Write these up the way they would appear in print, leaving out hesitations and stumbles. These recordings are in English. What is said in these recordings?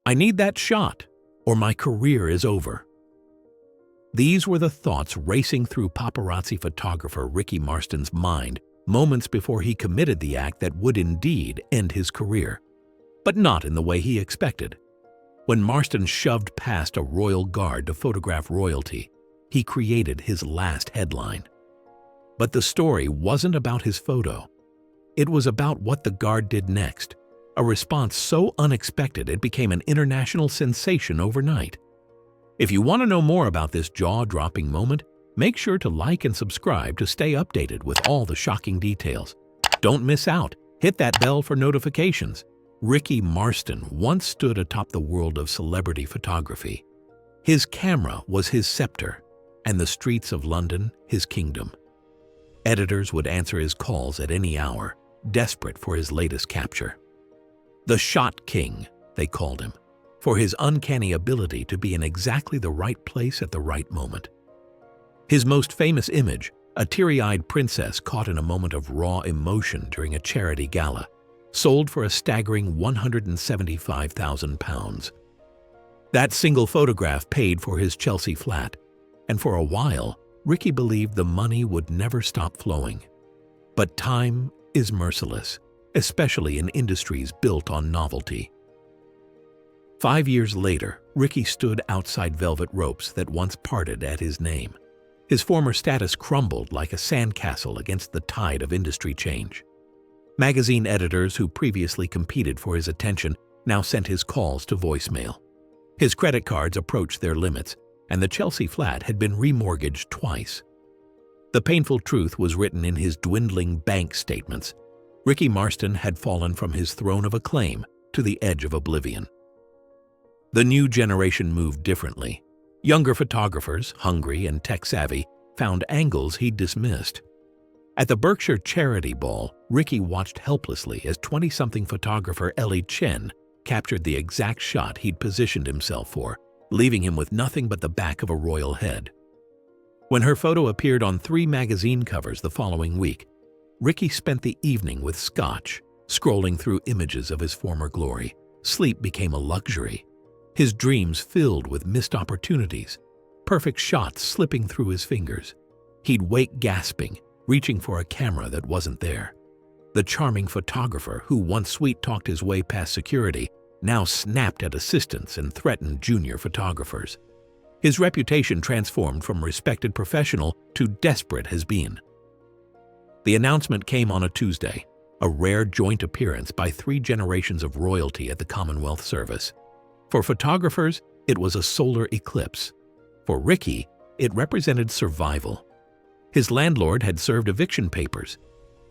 I need that shot, or my career is over. These were the thoughts racing through paparazzi photographer Ricky Marston's mind moments before he committed the act that would indeed end his career, but not in the way he expected. When Marston shoved past a royal guard to photograph royalty, he created his last headline. But the story wasn't about his photo. It was about what the guard did next, a response so unexpected it became an international sensation overnight. If you want to know more about this jaw-dropping moment, make sure to like and subscribe to stay updated with all the shocking details. Don't miss out. Hit that bell for notifications. Ricky Marston once stood atop the world of celebrity photography. His camera was his scepter, and the streets of London his kingdom. Editors would answer his calls at any hour, desperate for his latest capture. The Shot King, they called him, for his uncanny ability to be in exactly the right place at the right moment. His most famous image, a teary-eyed princess caught in a moment of raw emotion during a charity gala, sold for a staggering £175,000. That single photograph paid for his Chelsea flat, and for a while, Ricky believed the money would never stop flowing. But time is merciless, especially in industries built on novelty. 5 years later, Ricky stood outside velvet ropes that once parted at his name. His former status crumbled like a sandcastle against the tide of industry change. Magazine editors who previously competed for his attention now sent his calls to voicemail. His credit cards approached their limits, and the Chelsea flat had been remortgaged twice. The painful truth was written in his dwindling bank statements. Ricky Marston had fallen from his throne of acclaim to the edge of oblivion. The new generation moved differently. Younger photographers, hungry and tech-savvy, found angles he'd dismissed. At the Berkshire Charity Ball, Ricky watched helplessly as 20-something photographer Ellie Chen captured the exact shot he'd positioned himself for, leaving him with nothing but the back of a royal head. When her photo appeared on 3 magazine covers the following week, Ricky spent the evening with scotch, scrolling through images of his former glory. Sleep became a luxury. His dreams filled with missed opportunities, perfect shots slipping through his fingers. He'd wake gasping, reaching for a camera that wasn't there. The charming photographer who once sweet-talked his way past security now snapped at assistants and threatened junior photographers. His reputation transformed from respected professional to desperate has-been. The announcement came on a Tuesday, a rare joint appearance by 3 generations of royalty at the Commonwealth Service. For photographers, it was a solar eclipse. For Ricky, it represented survival. His landlord had served eviction papers.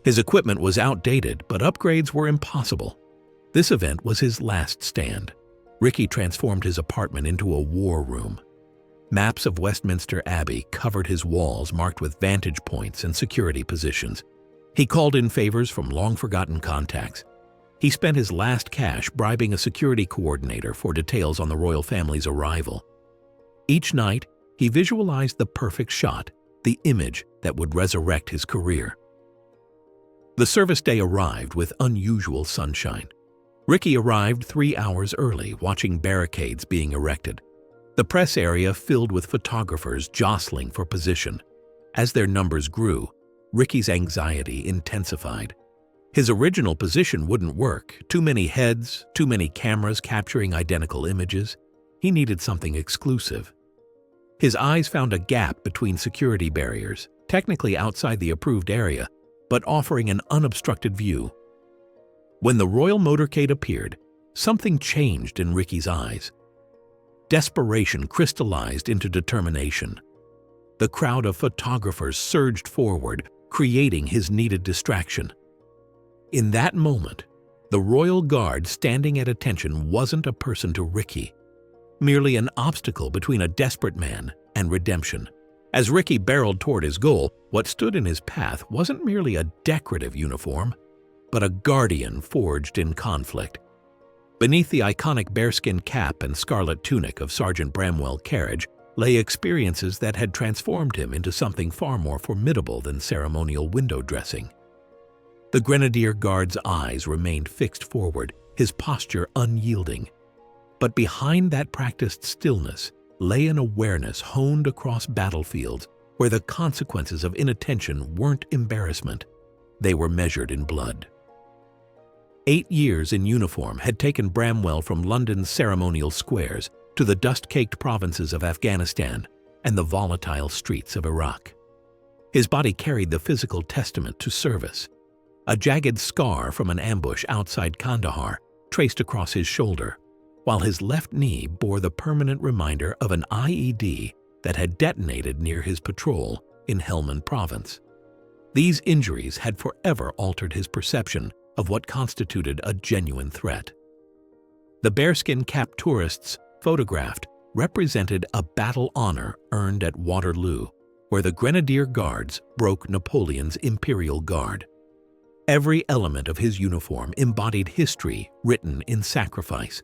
His equipment was outdated, but upgrades were impossible. This event was his last stand. Ricky transformed his apartment into a war room. Maps of Westminster Abbey covered his walls marked with vantage points and security positions. He called in favors from long-forgotten contacts. He spent his last cash bribing a security coordinator for details on the royal family's arrival. Each night, he visualized the perfect shot, the image that would resurrect his career. The service day arrived with unusual sunshine. Ricky arrived 3 hours early, watching barricades being erected. The press area filled with photographers jostling for position. As their numbers grew, Ricky's anxiety intensified. His original position wouldn't work. Too many heads, too many cameras capturing identical images. He needed something exclusive. His eyes found a gap between security barriers, technically outside the approved area, but offering an unobstructed view. When the royal motorcade appeared, something changed in Ricky's eyes. Desperation crystallized into determination. The crowd of photographers surged forward, creating his needed distraction. In that moment, the royal guard standing at attention wasn't a person to Ricky, merely an obstacle between a desperate man and redemption. As Ricky barreled toward his goal, what stood in his path wasn't merely a decorative uniform, but a guardian forged in conflict. Beneath the iconic bearskin cap and scarlet tunic of Sergeant Bramwell Carriage lay experiences that had transformed him into something far more formidable than ceremonial window dressing. The Grenadier Guard's eyes remained fixed forward, his posture unyielding. But behind that practiced stillness lay an awareness honed across battlefields where the consequences of inattention weren't embarrassment. They were measured in blood. 8 years in uniform had taken Bramwell from London's ceremonial squares to the dust-caked provinces of Afghanistan and the volatile streets of Iraq. His body carried the physical testament to service. A jagged scar from an ambush outside Kandahar traced across his shoulder, while his left knee bore the permanent reminder of an IED that had detonated near his patrol in Helmand Province. These injuries had forever altered his perception of what constituted a genuine threat. The bearskin-capped tourists photographed represented a battle honor earned at Waterloo, where the Grenadier Guards broke Napoleon's Imperial Guard. Every element of his uniform embodied history written in sacrifice.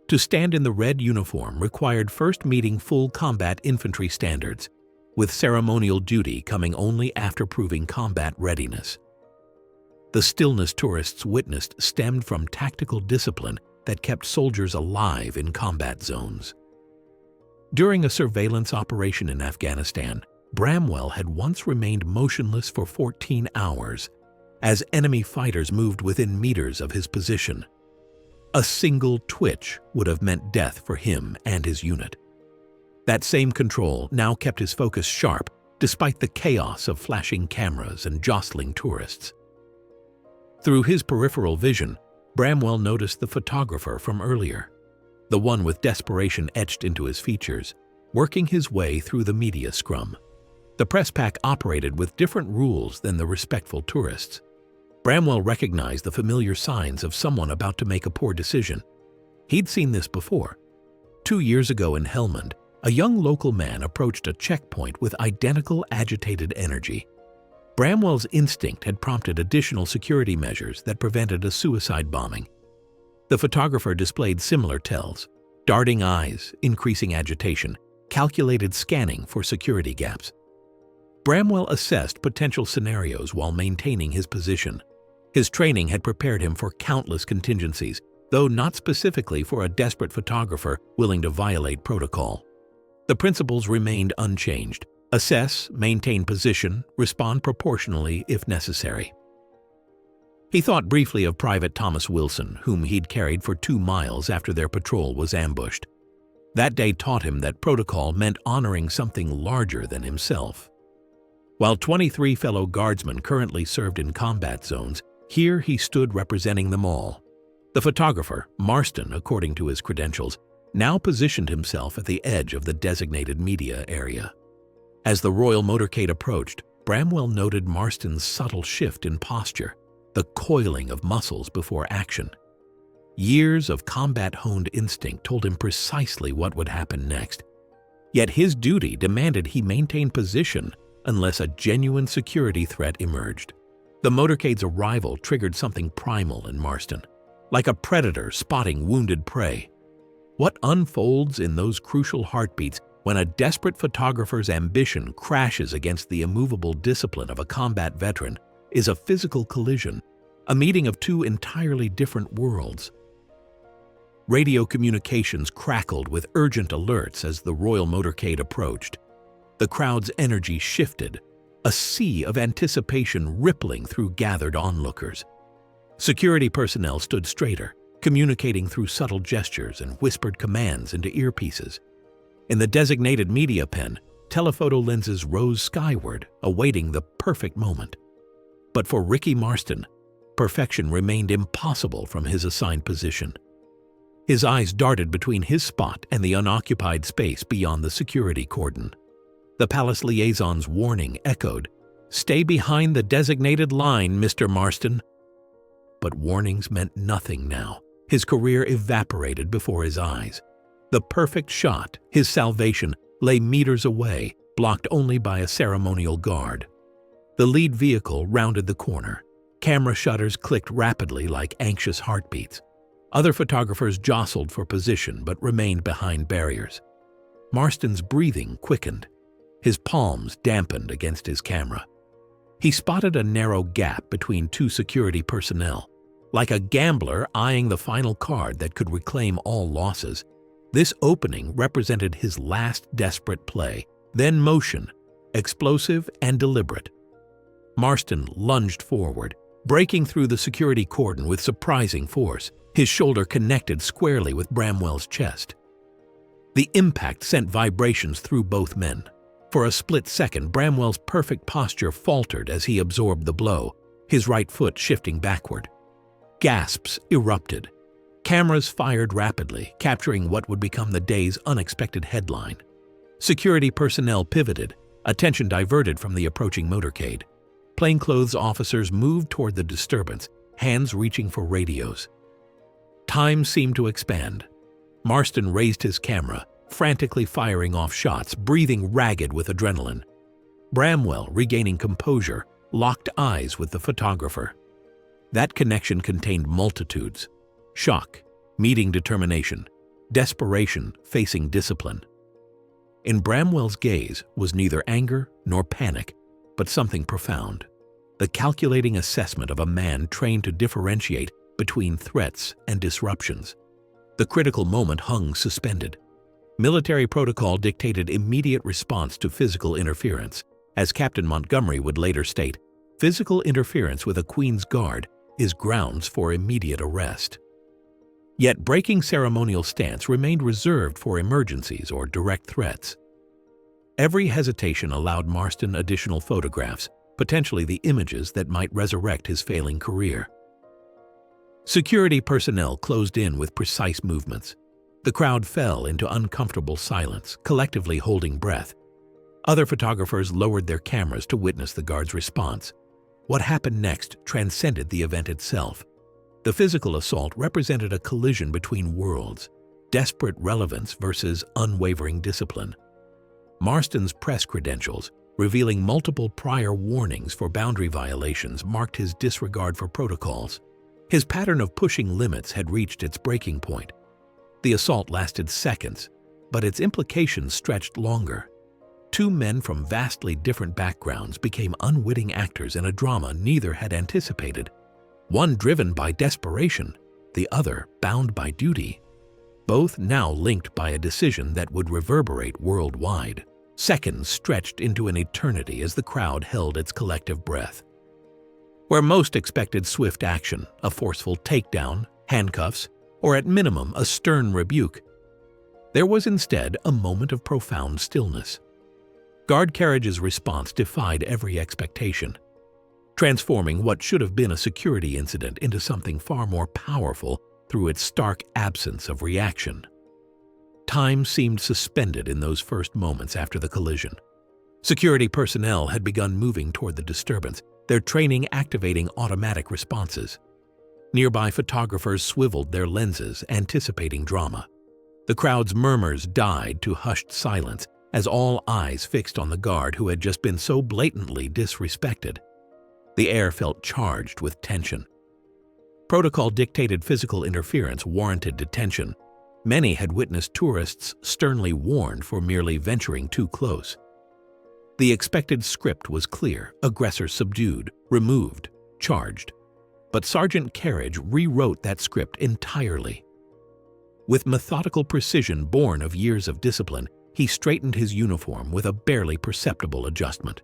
To stand in the red uniform required first meeting full combat infantry standards, with ceremonial duty coming only after proving combat readiness. The stillness tourists witnessed stemmed from tactical discipline that kept soldiers alive in combat zones. During a surveillance operation in Afghanistan, Bramwell had once remained motionless for 14 hours as enemy fighters moved within meters of his position. A single twitch would have meant death for him and his unit. That same control now kept his focus sharp despite the chaos of flashing cameras and jostling tourists. Through his peripheral vision, Bramwell noticed the photographer from earlier, the one with desperation etched into his features, working his way through the media scrum. The press pack operated with different rules than the respectful tourists. Bramwell recognized the familiar signs of someone about to make a poor decision. He'd seen this before. 2 years ago in Helmand, a young local man approached a checkpoint with identical agitated energy. Bramwell's instinct had prompted additional security measures that prevented a suicide bombing. The photographer displayed similar tells: darting eyes, increasing agitation, calculated scanning for security gaps. Bramwell assessed potential scenarios while maintaining his position. His training had prepared him for countless contingencies, though not specifically for a desperate photographer willing to violate protocol. The principles remained unchanged: assess, maintain position, respond proportionally if necessary. He thought briefly of Private Thomas Wilson, whom he'd carried for 2 miles after their patrol was ambushed. That day taught him that protocol meant honoring something larger than himself. While 23 fellow guardsmen currently served in combat zones, here he stood representing them all. The photographer, Marston according to his credentials, now positioned himself at the edge of the designated media area. As the royal motorcade approached, Bramwell noted Marston's subtle shift in posture, the coiling of muscles before action. Years of combat-honed instinct told him precisely what would happen next. Yet his duty demanded he maintain position unless a genuine security threat emerged. The motorcade's arrival triggered something primal in Marston, like a predator spotting wounded prey. What unfolds in those crucial heartbeats when a desperate photographer's ambition crashes against the immovable discipline of a combat veteran is a physical collision, a meeting of 2 entirely different worlds. Radio communications crackled with urgent alerts as the royal motorcade approached. The crowd's energy shifted, a sea of anticipation rippling through gathered onlookers. Security personnel stood straighter, communicating through subtle gestures and whispered commands into earpieces. In the designated media pen, telephoto lenses rose skyward, awaiting the perfect moment. But for Ricky Marston, perfection remained impossible from his assigned position. His eyes darted between his spot and the unoccupied space beyond the security cordon. The palace liaison's warning echoed, "Stay behind the designated line, Mr. Marston." But warnings meant nothing now. His career evaporated before his eyes. The perfect shot, his salvation, lay meters away, blocked only by a ceremonial guard. The lead vehicle rounded the corner. Camera shutters clicked rapidly like anxious heartbeats. Other photographers jostled for position but remained behind barriers. Marston's breathing quickened. His palms dampened against his camera. He spotted a narrow gap between 2 security personnel. Like a gambler eyeing the final card that could reclaim all losses, This opening represented his last desperate play, then motion, explosive and deliberate. Marston lunged forward, breaking through the security cordon with surprising force. His shoulder connected squarely with Bramwell's chest. The impact sent vibrations through both men. For a split second, Bramwell's perfect posture faltered as he absorbed the blow, his right foot shifting backward. Gasps erupted. Cameras fired rapidly, capturing what would become the day's unexpected headline. Security personnel pivoted, attention diverted from the approaching motorcade. Plainclothes officers moved toward the disturbance, hands reaching for radios. Time seemed to expand. Marston raised his camera, frantically firing off shots, breathing ragged with adrenaline. Bramwell, regaining composure, locked eyes with the photographer. That connection contained multitudes. Shock, meeting determination, desperation facing discipline. In Bramwell's gaze was neither anger nor panic, but something profound. The calculating assessment of a man trained to differentiate between threats and disruptions. The critical moment hung suspended. Military protocol dictated immediate response to physical interference. As Captain Montgomery would later state, physical interference with a Queen's Guard is grounds for immediate arrest. Yet breaking ceremonial stance remained reserved for emergencies or direct threats. Every hesitation allowed Marston additional photographs, potentially the images that might resurrect his failing career. Security personnel closed in with precise movements. The crowd fell into uncomfortable silence, collectively holding breath. Other photographers lowered their cameras to witness the guard's response. What happened next transcended the event itself. The physical assault represented a collision between worlds, desperate relevance versus unwavering discipline. Marston's press credentials, revealing multiple prior warnings for boundary violations, marked his disregard for protocols. His pattern of pushing limits had reached its breaking point. The assault lasted seconds, but its implications stretched longer. Two men from vastly different backgrounds became unwitting actors in a drama neither had anticipated. One driven by desperation, the other bound by duty. Both now linked by a decision that would reverberate worldwide. Seconds stretched into an eternity as the crowd held its collective breath. Where most expected swift action, a forceful takedown, handcuffs, or at minimum a stern rebuke, there was instead a moment of profound stillness. Guard Carriage's response defied every expectation, transforming what should have been a security incident into something far more powerful through its stark absence of reaction. Time seemed suspended in those first moments after the collision. Security personnel had begun moving toward the disturbance, their training activating automatic responses. Nearby photographers swiveled their lenses, anticipating drama. The crowd's murmurs died to hushed silence as all eyes fixed on the guard who had just been so blatantly disrespected. The air felt charged with tension. Protocol-dictated physical interference warranted detention. Many had witnessed tourists sternly warned for merely venturing too close. The expected script was clear: aggressor subdued, removed, charged. But Sergeant Carriage rewrote that script entirely. With methodical precision born of years of discipline, he straightened his uniform with a barely perceptible adjustment.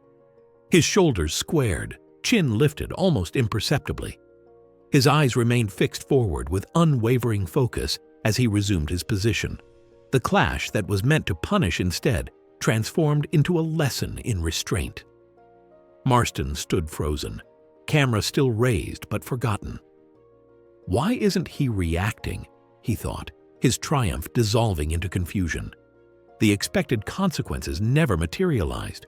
His shoulders squared, chin lifted almost imperceptibly. His eyes remained fixed forward with unwavering focus as he resumed his position. The clash that was meant to punish instead transformed into a lesson in restraint. Marston stood frozen, camera still raised but forgotten. Why isn't he reacting? He thought, his triumph dissolving into confusion. The expected consequences never materialized.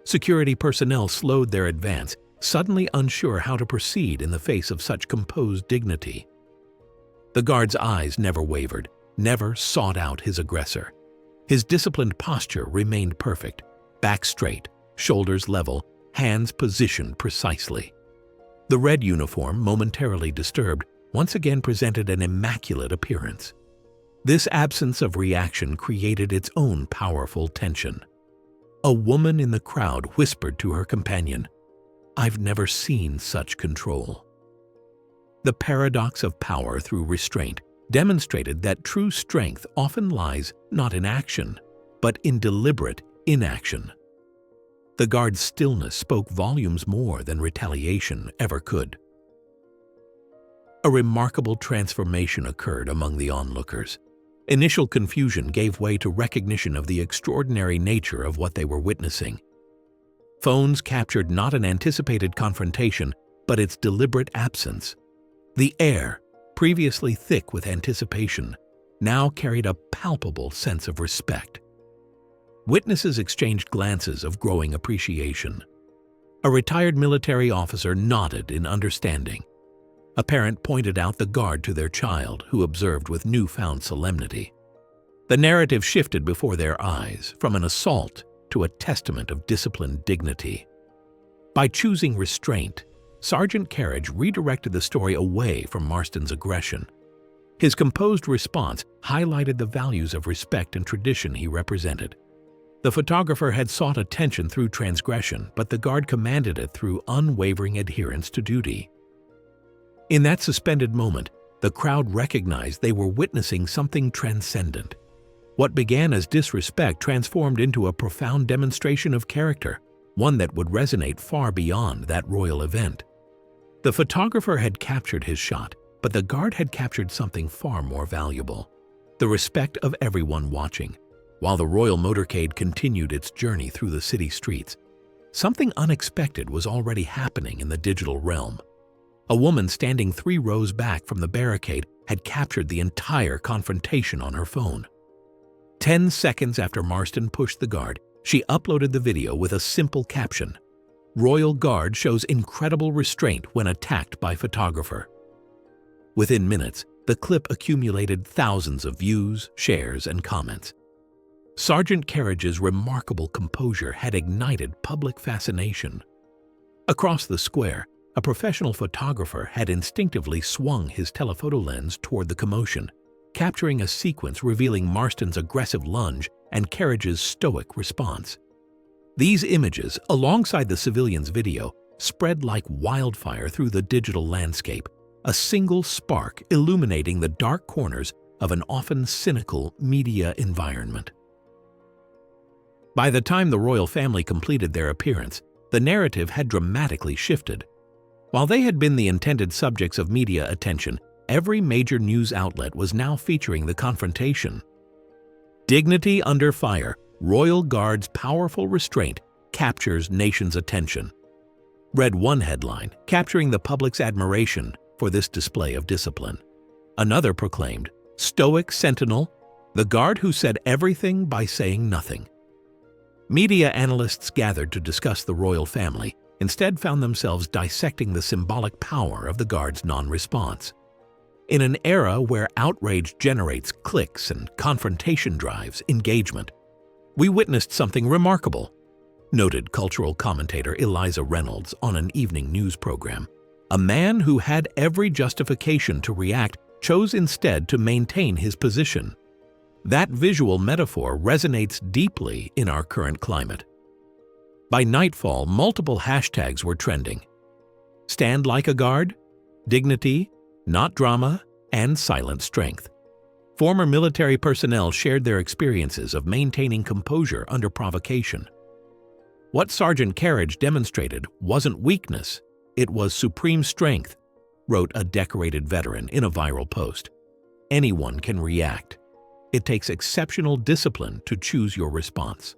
Security personnel slowed their advance, suddenly unsure how to proceed in the face of such composed dignity. The guard's eyes never wavered, never sought out his aggressor. His disciplined posture remained perfect, back straight, shoulders level, hands positioned precisely. The red uniform, momentarily disturbed, once again presented an immaculate appearance. This absence of reaction created its own powerful tension. A woman in the crowd whispered to her companion, "I've never seen such control." The paradox of power through restraint, demonstrated that true strength often lies not in action, but in deliberate inaction. The guard's stillness spoke volumes more than retaliation ever could. A remarkable transformation occurred among the onlookers. Initial confusion gave way to recognition of the extraordinary nature of what they were witnessing. Phones captured not an anticipated confrontation, but its deliberate absence. The air, previously thick with anticipation, now carried a palpable sense of respect. Witnesses exchanged glances of growing appreciation. A retired military officer nodded in understanding. A parent pointed out the guard to their child, who observed with newfound solemnity. The narrative shifted before their eyes, from an assault to a testament of disciplined dignity. By choosing restraint, Sergeant Carriage redirected the story away from Marston's aggression. His composed response highlighted the values of respect and tradition he represented. The photographer had sought attention through transgression, but the guard commanded it through unwavering adherence to duty. In that suspended moment, the crowd recognized they were witnessing something transcendent. What began as disrespect transformed into a profound demonstration of character, one that would resonate far beyond that royal event. The photographer had captured his shot, but the guard had captured something far more valuable: the respect of everyone watching. While the royal motorcade continued its journey through the city streets, something unexpected was already happening in the digital realm. A woman standing 3 rows back from the barricade had captured the entire confrontation on her phone. 10 seconds after Marston pushed the guard, she uploaded the video with a simple caption: "Royal Guard shows incredible restraint when attacked by photographer." Within minutes, the clip accumulated thousands of views, shares, and comments. Sergeant Carriage's remarkable composure had ignited public fascination. Across the square, a professional photographer had instinctively swung his telephoto lens toward the commotion, capturing a sequence revealing Marston's aggressive lunge and Carriage's stoic response. These images, alongside the civilian's video, spread like wildfire through the digital landscape, a single spark illuminating the dark corners of an often cynical media environment. By the time the royal family completed their appearance, the narrative had dramatically shifted. While they had been the intended subjects of media attention, every major news outlet was now featuring the confrontation. "Dignity under fire, Royal Guard's powerful restraint captures nation's attention," read one headline, capturing the public's admiration for this display of discipline. Another proclaimed, "Stoic Sentinel, the guard who said everything by saying nothing." Media analysts gathered to discuss the royal family, instead found themselves dissecting the symbolic power of the guard's non-response. In an era where outrage generates clicks and confrontation drives engagement, we witnessed something remarkable, noted cultural commentator Eliza Reynolds on an evening news program. A man who had every justification to react chose instead to maintain his position. That visual metaphor resonates deeply in our current climate. By nightfall, multiple hashtags were trending: "Stand like a guard," "Dignity," "Not drama," and "Silent strength." Former military personnel shared their experiences of maintaining composure under provocation. What Sergeant Carriage demonstrated wasn't weakness, it was supreme strength, wrote a decorated veteran in a viral post. Anyone can react. It takes exceptional discipline to choose your response.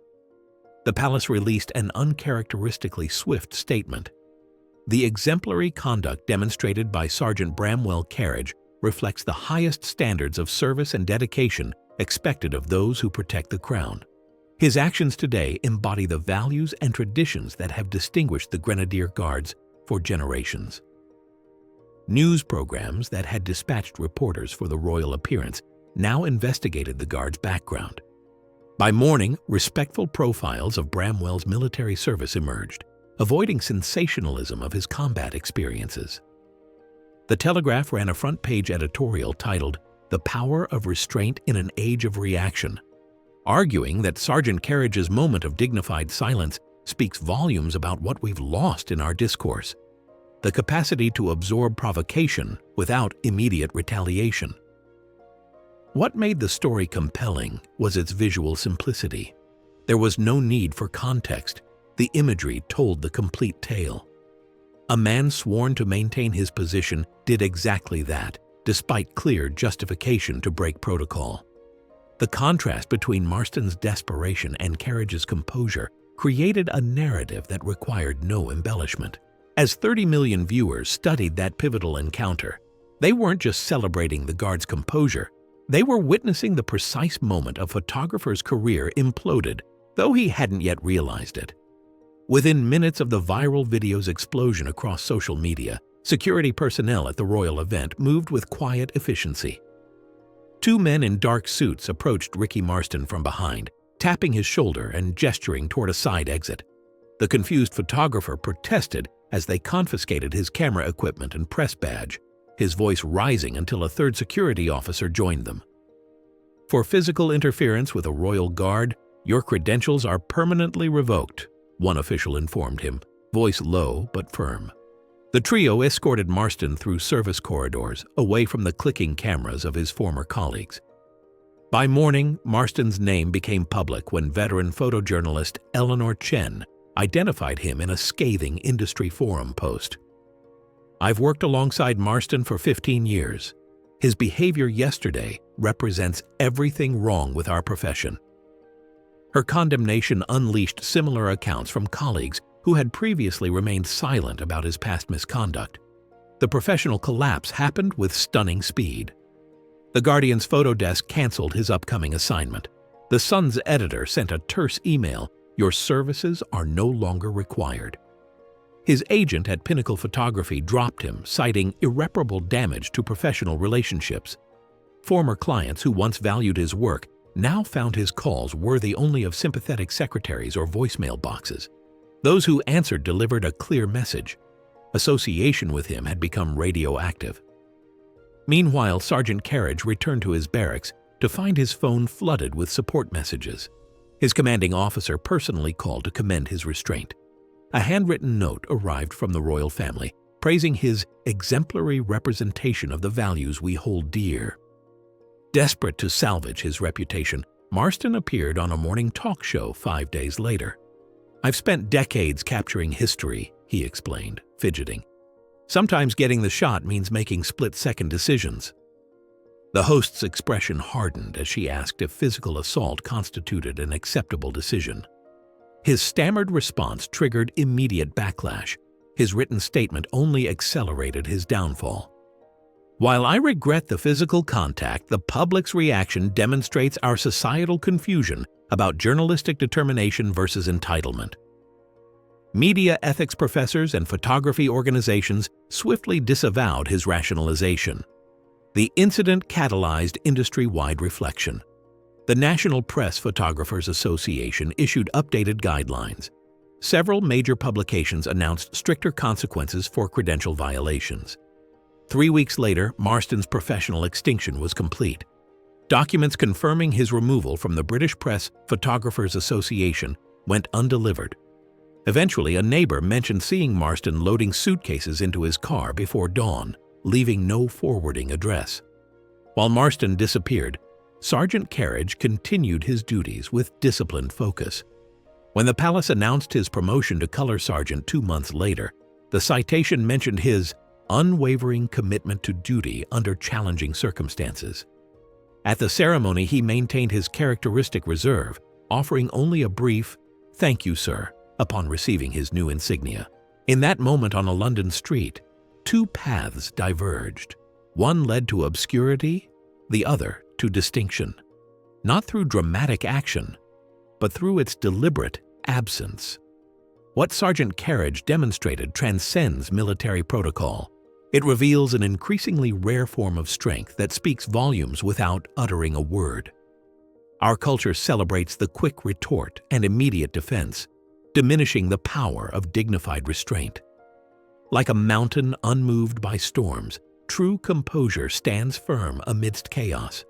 The palace released an uncharacteristically swift statement. The exemplary conduct demonstrated by Sergeant Bramwell Carriage reflects the highest standards of service and dedication expected of those who protect the crown. His actions today embody the values and traditions that have distinguished the Grenadier Guards for generations. News programs that had dispatched reporters for the royal appearance now investigated the Guard's background. By morning, respectful profiles of Bramwell's military service emerged, avoiding sensationalism of his combat experiences. The Telegraph ran a front-page editorial titled "The Power of Restraint in an Age of Reaction," arguing that Sergeant Carriage's moment of dignified silence speaks volumes about what we've lost in our discourse: the capacity to absorb provocation without immediate retaliation. What made the story compelling was its visual simplicity. There was no need for context. The imagery told the complete tale. A man sworn to maintain his position did exactly that, despite clear justification to break protocol. The contrast between Marston's desperation and Carriage's composure created a narrative that required no embellishment. As 30 million viewers studied that pivotal encounter, they weren't just celebrating the guard's composure, they were witnessing the precise moment a photographer's career imploded, though he hadn't yet realized it. Within minutes of the viral video's explosion across social media, security personnel at the royal event moved with quiet efficiency. Two men in dark suits approached Ricky Marston from behind, tapping his shoulder and gesturing toward a side exit. The confused photographer protested as they confiscated his camera equipment and press badge, his voice rising until a third security officer joined them. "For physical interference with a royal guard, your credentials are permanently revoked," one official informed him, voice low but firm. The trio escorted Marston through service corridors, away from the clicking cameras of his former colleagues. By morning, Marston's name became public when veteran photojournalist Eleanor Chen identified him in a scathing industry forum post. "I've worked alongside Marston for 15 years. His behavior yesterday represents everything wrong with our profession." Her condemnation unleashed similar accounts from colleagues who had previously remained silent about his past misconduct. The professional collapse happened with stunning speed. The Guardian's photo desk canceled his upcoming assignment. The Sun's editor sent a terse email, "Your services are no longer required." His agent at Pinnacle Photography dropped him, citing irreparable damage to professional relationships. Former clients who once valued his work now found his calls worthy only of sympathetic secretaries or voicemail boxes. Those who answered delivered a clear message. Association with him had become radioactive. Meanwhile, Sergeant Carriage returned to his barracks to find his phone flooded with support messages. His commanding officer personally called to commend his restraint. A handwritten note arrived from the royal family, praising his exemplary representation of the values we hold dear. Desperate to salvage his reputation, Marston appeared on a morning talk show 5 days later. "I've spent decades capturing history," he explained, fidgeting. "Sometimes getting the shot means making split-second decisions." The host's expression hardened as she asked if physical assault constituted an acceptable decision. His stammered response triggered immediate backlash. His written statement only accelerated his downfall. "While I regret the physical contact, the public's reaction demonstrates our societal confusion about journalistic determination versus entitlement." Media ethics professors and photography organizations swiftly disavowed his rationalization. The incident catalyzed industry-wide reflection. The National Press Photographers Association issued updated guidelines. Several major publications announced stricter consequences for credential violations. 3 weeks later, Marston's professional extinction was complete. Documents confirming his removal from the British Press Photographers Association went undelivered. Eventually, a neighbor mentioned seeing Marston loading suitcases into his car before dawn, leaving no forwarding address. While Marston disappeared, Sergeant Carriage continued his duties with disciplined focus. When the palace announced his promotion to color sergeant 2 months later, the citation mentioned his unwavering commitment to duty under challenging circumstances. At the ceremony, he maintained his characteristic reserve, offering only a brief "Thank you, sir," upon receiving his new insignia. In that moment on a London street, two paths diverged. One led to obscurity, the other to distinction. Not through dramatic action, but through its deliberate absence. What Sergeant Carriage demonstrated transcends military protocol. It reveals an increasingly rare form of strength that speaks volumes without uttering a word. Our culture celebrates the quick retort and immediate defense, diminishing the power of dignified restraint. Like a mountain unmoved by storms, true composure stands firm amidst chaos.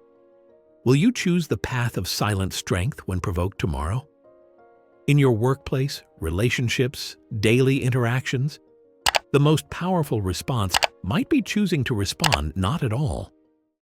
Will you choose the path of silent strength when provoked tomorrow? In your workplace, relationships, daily interactions, the most powerful response might be choosing to respond not at all.